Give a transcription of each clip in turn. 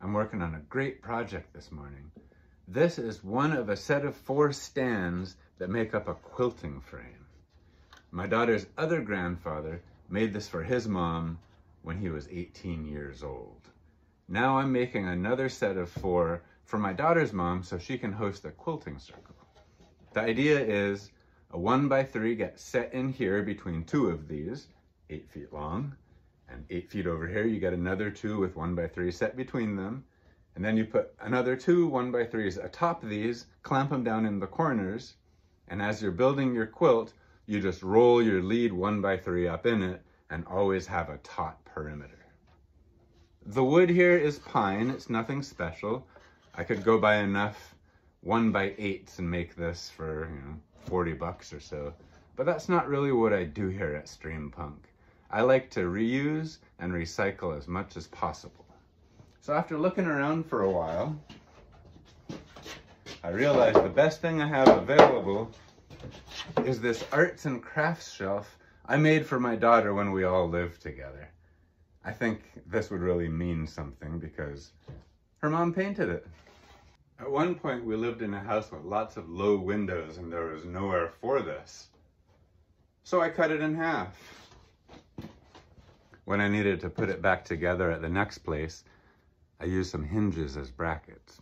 I'm working on a great project this morning. This is one of a set of 4 stands that make up a quilting frame. My daughter's other grandfather made this for his mom when he was 18 years old. Now I'm making another set of 4 for my daughter's mom so she can host a quilting circle. The idea is a 1x3 gets set in here between 2 of these, 8 feet long, and 8 feet over here you get another 2 with 1x3 set between them, and then you put another 2 1x3s atop these, clamp them down in the corners, and as you're building your quilt, you just roll your lead 1x3 up in it and always have a taut perimeter. The wood here is pine, it's nothing special. I could go buy enough 1x8s and make this for, 40 bucks or so. But that's not really what I do here at Streampunk. I like to reuse and recycle as much as possible. So after looking around for a while, I realized the best thing I have available is this arts and crafts shelf I made for my daughter when we all lived together. I think this would really mean something because her mom painted it. At one point we lived in a house with lots of low windows and there was nowhere for this. So I cut it in half. When I needed to put it back together at the next place, I used some hinges as brackets.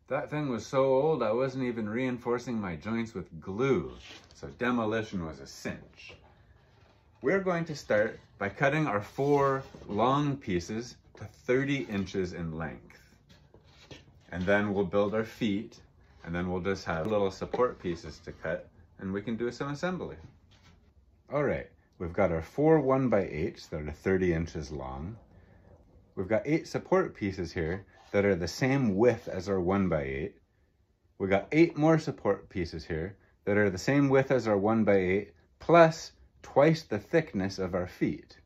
That thing was so old I wasn't even reinforcing my joints with glue, so demolition was a cinch. We're going to start by cutting our 4 long pieces to 30 inches in length. And then we'll build our feet, and then we'll just have little support pieces to cut, and we can do some assembly. All right, we've got our 4 1x8s that are 30 inches long. We've got 8 support pieces here that are the same width as our 1x8. We've got 8 more support pieces here that are the same width as our 1x8, plus twice the thickness of our feet.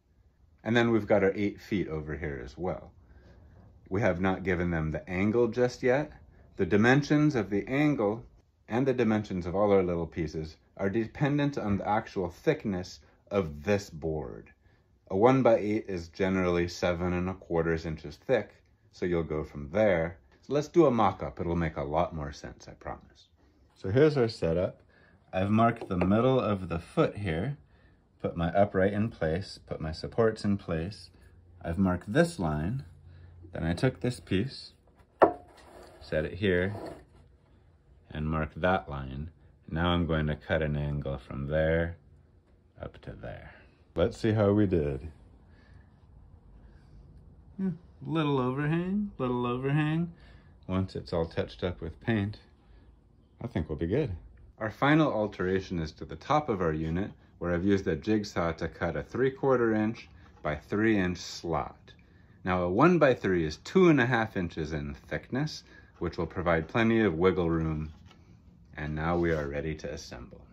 And then we've got our 8 feet over here as well. We have not given them the angle just yet. The dimensions of the angle and the dimensions of all our little pieces are dependent on the actual thickness of this board. A 1x8 is generally 7 1/4 inches thick, so you'll go from there. So let's do a mock-up. It'll make a lot more sense, I promise. So here's our setup. I've marked the middle of the foot here, put my upright in place, put my supports in place. I've marked this line. Then I took this piece, set it here, and marked that line. Now I'm going to cut an angle from there up to there. Let's see how we did. Little overhang, little overhang. Once it's all touched up with paint, I think we'll be good. Our final alteration is to the top of our unit, where I've used a jigsaw to cut a 3/4 inch by 3 inch slot. Now a 1x3 is 2.5 inches in thickness, which will provide plenty of wiggle room. And now we are ready to assemble.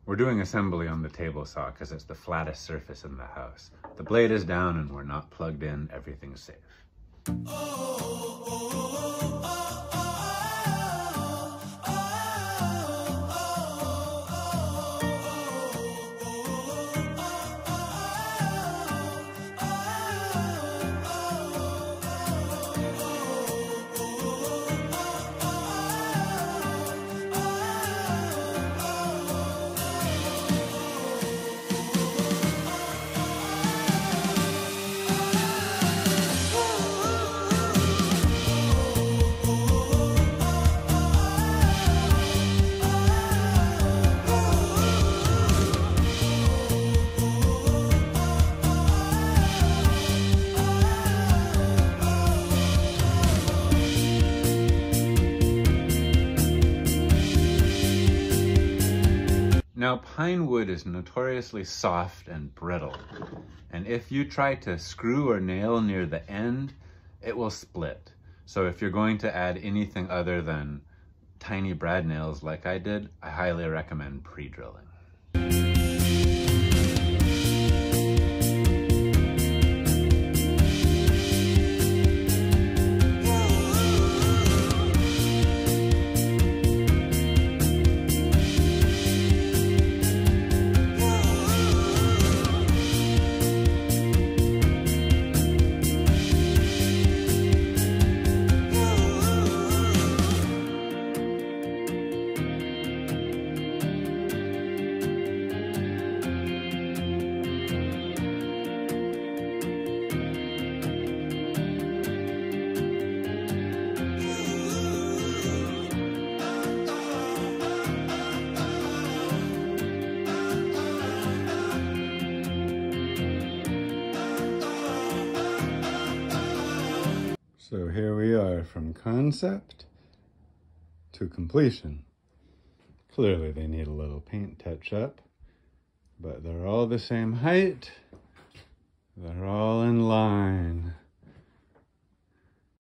We're doing assembly on the table saw because it's the flattest surface in the house. The blade is down and we're not plugged in, everything's safe. Now, pine wood is notoriously soft and brittle, and if you try to screw or nail near the end, it will split. So if you're going to add anything other than tiny brad nails like I did, I highly recommend pre-drilling. from concept to completion. Clearly they need a little paint touch up, but they're all the same height. They're all in line.